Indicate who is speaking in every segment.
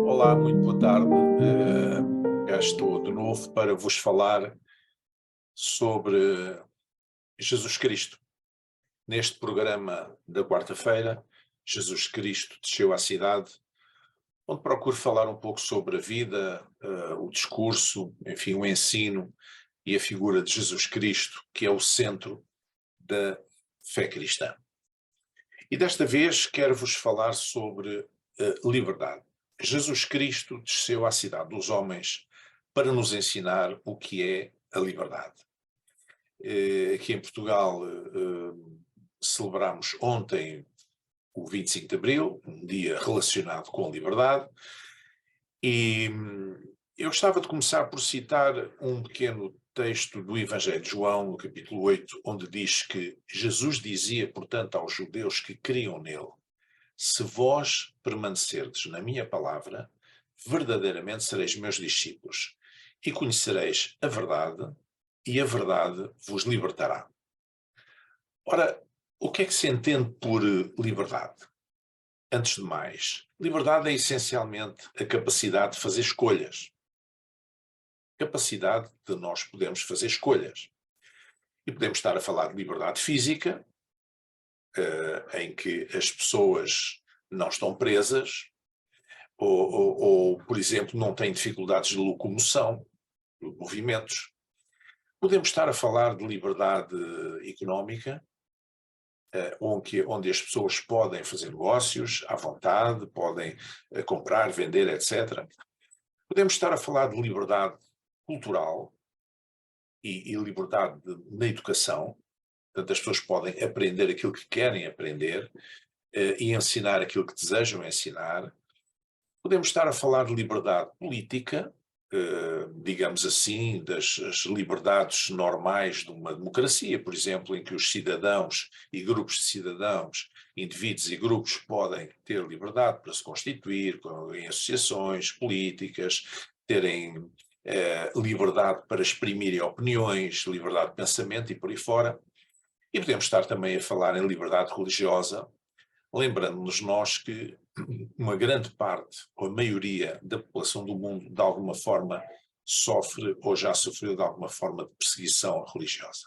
Speaker 1: Olá, muito boa tarde. Cá estou de novo para vos falar sobre Jesus Cristo. Neste programa da quarta-feira, Jesus Cristo desceu à cidade, onde procuro falar um pouco sobre a vida, o discurso, enfim, o ensino e a figura de Jesus Cristo, que é o centro da fé cristã. E desta vez quero-vos falar sobre liberdade. Jesus Cristo desceu à cidade dos homens para nos ensinar o que é a liberdade. Aqui em Portugal celebramos ontem o 25 de Abril, um dia relacionado com a liberdade, e eu gostava de começar por citar um pequeno texto do Evangelho de João, no capítulo 8, onde diz que Jesus dizia, portanto, aos judeus que criam nele: se vós permanecerdes na minha palavra, verdadeiramente sereis meus discípulos, e conhecereis a verdade, e a verdade vos libertará. Ora, o que é que se entende por liberdade? Antes de mais, liberdade é essencialmente a capacidade de fazer escolhas. Capacidade de nós podermos fazer escolhas. E podemos estar a falar de liberdade física, em que as pessoas não estão presas, ou, por exemplo, não têm dificuldades de locomoção, de movimentos. Podemos estar a falar de liberdade económica, onde as pessoas podem fazer negócios à vontade, podem comprar, vender, etc. Podemos estar a falar de liberdade cultural e liberdade na educação. Portanto, as pessoas podem aprender aquilo que querem aprender e ensinar aquilo que desejam ensinar. Podemos estar a falar de liberdade política, digamos assim, das liberdades normais de uma democracia, por exemplo, em que os cidadãos e grupos de cidadãos, indivíduos e grupos podem ter liberdade para se constituir em associações políticas, terem liberdade para exprimirem opiniões, liberdade de pensamento e por aí fora. E podemos estar também a falar em liberdade religiosa, lembrando-nos nós que uma grande parte, ou a maioria da população do mundo, de alguma forma, sofre ou já sofreu de alguma forma de perseguição religiosa.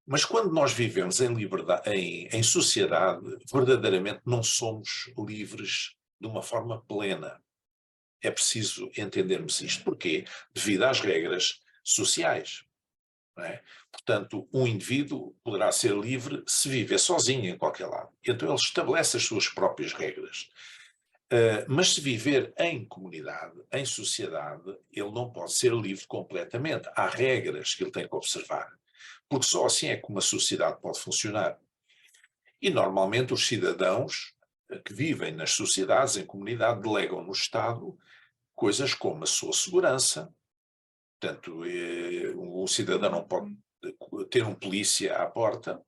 Speaker 1: Mas quando nós vivemos em liberdade, em sociedade, verdadeiramente não somos livres de uma forma plena. É preciso entendermos isto. Porquê? Devido às regras sociais. Não é? Portanto, um indivíduo poderá ser livre se viver sozinho em qualquer lado. Então ele estabelece as suas próprias regras. Mas se viver em comunidade, em sociedade, ele não pode ser livre completamente. Há regras que ele tem que observar. Porque só assim é que uma sociedade pode funcionar. E normalmente os cidadãos que vivem nas sociedades, em comunidade, delegam no Estado coisas como a sua segurança. Portanto, o cidadão não pode ter um polícia à porta,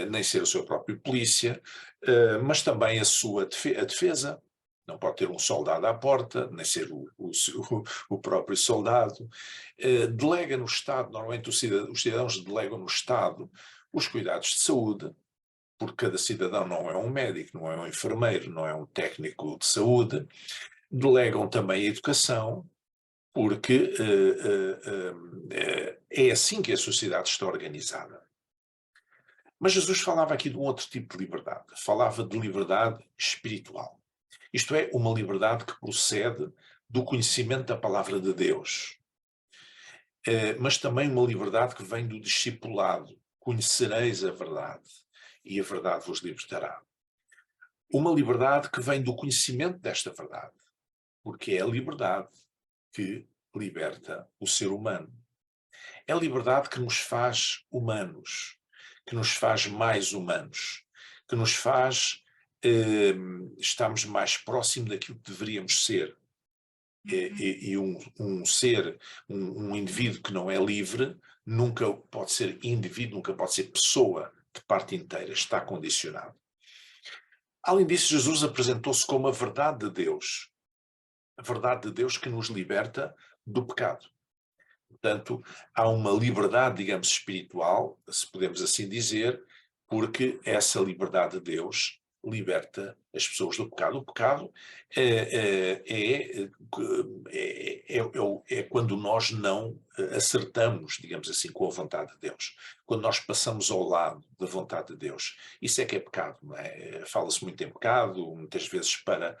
Speaker 1: nem ser o seu próprio polícia, mas também a defesa. Não pode ter um soldado à porta, nem ser o próprio soldado. Delega no Estado, normalmente os cidadãos delegam no Estado os cuidados de saúde, porque cada cidadão não é um médico, não é um enfermeiro, não é um técnico de saúde. Delegam também a educação, porque é assim que a sociedade está organizada. Mas Jesus falava aqui de um outro tipo de liberdade. Falava de liberdade espiritual. Isto é, uma liberdade que procede do conhecimento da palavra de Deus. Mas também uma liberdade que vem do discipulado. Conhecereis a verdade, e a verdade vos libertará. Uma liberdade que vem do conhecimento desta verdade, porque é a liberdade que liberta o ser humano. É a liberdade que nos faz humanos, que nos faz mais humanos, que nos faz estarmos mais próximo daquilo que deveríamos ser. E um ser, um indivíduo que não é livre, nunca pode ser indivíduo, nunca pode ser pessoa de parte inteira, está condicionado. Além disso, Jesus apresentou-se como a verdade de Deus que nos liberta do pecado. Portanto, há uma liberdade, digamos, espiritual, se podemos assim dizer, porque essa liberdade de Deus liberta as pessoas do pecado. O pecado é quando nós não acertamos, digamos assim, com a vontade de Deus. Quando nós passamos ao lado da vontade de Deus. Isso é que é pecado, não é? Fala-se muito em pecado, muitas vezes para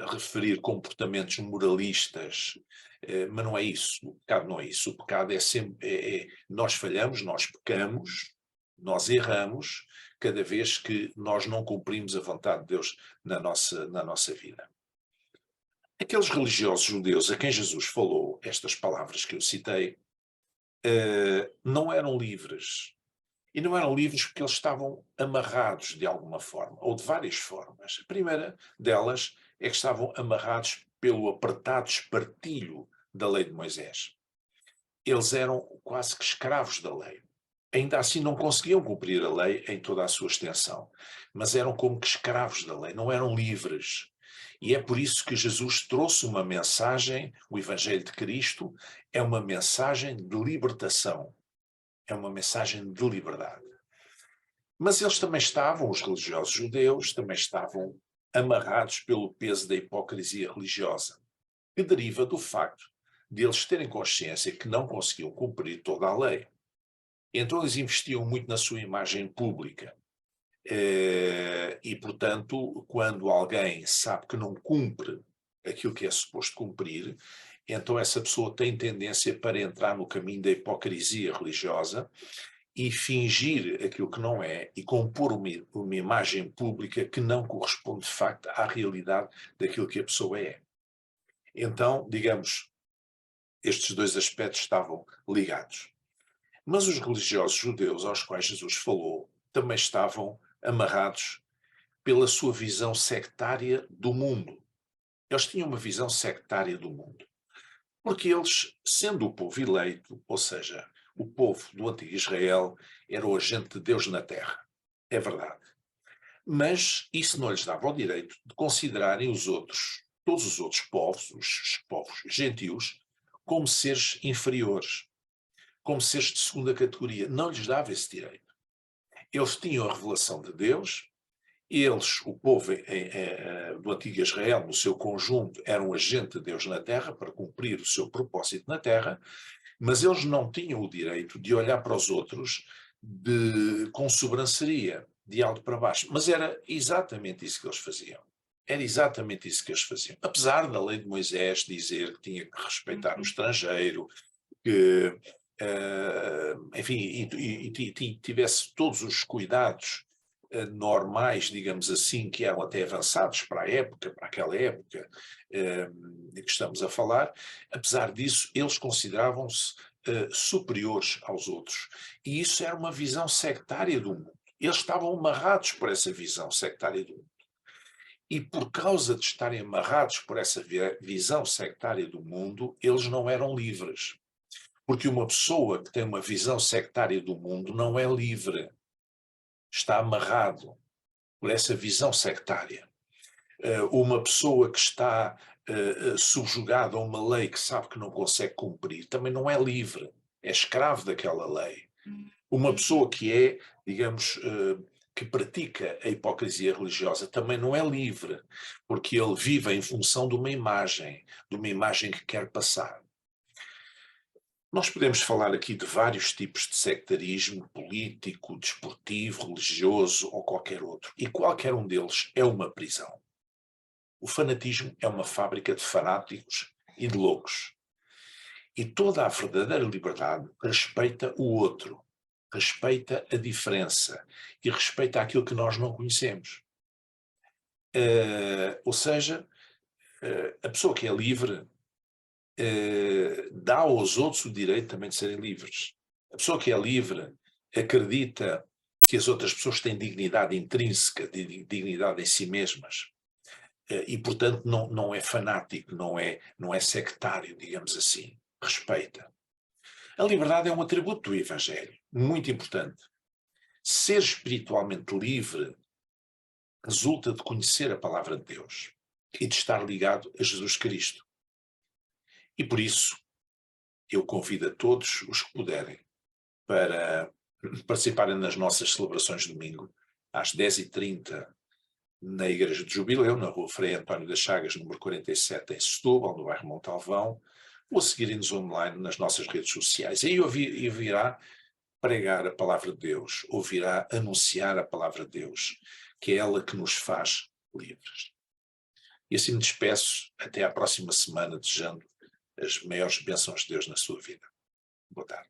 Speaker 1: referir comportamentos moralistas, mas não é isso. O pecado não é isso. O pecado é sempre. Nós falhamos, nós pecamos, nós erramos, cada vez que nós não cumprimos a vontade de Deus na nossa vida. Aqueles religiosos judeus a quem Jesus falou estas palavras que eu citei, não eram livres. E não eram livres porque eles estavam amarrados de alguma forma, ou de várias formas. A primeira delas é que estavam amarrados pelo apertado espartilho da lei de Moisés. Eles eram quase que escravos da lei. Ainda assim não conseguiam cumprir a lei em toda a sua extensão, mas eram como que escravos da lei, não eram livres. E é por isso que Jesus trouxe uma mensagem, o Evangelho de Cristo é uma mensagem de libertação, é uma mensagem de liberdade. Mas eles também estavam, os religiosos judeus, também estavam amarrados pelo peso da hipocrisia religiosa, que deriva do facto de eles terem consciência que não conseguiam cumprir toda a lei. Então eles investiam muito na sua imagem pública. E, portanto, quando alguém sabe que não cumpre aquilo que é suposto cumprir, então essa pessoa tem tendência para entrar no caminho da hipocrisia religiosa e fingir aquilo que não é e compor uma imagem pública que não corresponde de facto à realidade daquilo que a pessoa é. Então, digamos, estes dois aspectos estavam ligados. Mas os religiosos judeus aos quais Jesus falou também estavam amarrados pela sua visão sectária do mundo. Eles tinham uma visão sectária do mundo. Porque eles, sendo o povo eleito, ou seja, o povo do antigo Israel, era o agente de Deus na terra. É verdade. Mas isso não lhes dava o direito de considerarem os outros, todos os outros povos, os povos gentios, como seres inferiores, como seres de segunda categoria. Não lhes dava esse direito. Eles tinham a revelação de Deus, eles, o povo do antigo Israel, no seu conjunto, eram agente de Deus na terra para cumprir o seu propósito na terra, mas eles não tinham o direito de olhar para os outros com sobranceria, de alto para baixo. Mas era exatamente isso que eles faziam. Era exatamente isso que eles faziam. Apesar da lei de Moisés dizer que tinha que respeitar o estrangeiro, que, enfim, e tivesse todos os cuidados normais, digamos assim, que eram até avançados para a época, para aquela época de que estamos a falar, apesar disso, eles consideravam-se superiores aos outros. E isso era uma visão sectária do mundo. Eles estavam amarrados por essa visão sectária do mundo. E por causa de estarem amarrados por essa visão sectária do mundo, eles não eram livres. Porque uma pessoa que tem uma visão sectária do mundo não é livre. Está amarrado por essa visão sectária. Uma pessoa que está subjugada a uma lei que sabe que não consegue cumprir também não é livre, é escravo daquela lei. Uma pessoa que é, digamos, que pratica a hipocrisia religiosa também não é livre, porque ele vive em função de uma imagem que quer passar. Nós podemos falar aqui de vários tipos de sectarismo político, desportivo, religioso ou qualquer outro, e qualquer um deles é uma prisão. O fanatismo é uma fábrica de fanáticos e de loucos. E toda a verdadeira liberdade respeita o outro, respeita a diferença e respeita aquilo que nós não conhecemos. Ou seja, a pessoa que é livre dá aos outros o direito também de serem livres. A pessoa que é livre acredita que as outras pessoas têm dignidade intrínseca, dignidade em si mesmas. E, portanto, não é fanático, não é sectário, digamos assim. Respeita. A liberdade é um atributo do Evangelho, muito importante. Ser espiritualmente livre resulta de conhecer a palavra de Deus e de estar ligado a Jesus Cristo. E por isso, eu convido a todos os que puderem para participarem nas nossas celebrações de domingo, às 10h30, na Igreja de Jubileu, na rua Frei António das Chagas, número 47, em Setúbal, no bairro Montalvão, ou seguirem-nos online nas nossas redes sociais. Aí ouvirá pregar a palavra de Deus, ouvirá anunciar a palavra de Deus, que é ela que nos faz livres. E assim me despeço, até à próxima semana, desejando as maiores bênçãos de Deus na sua vida. Boa tarde.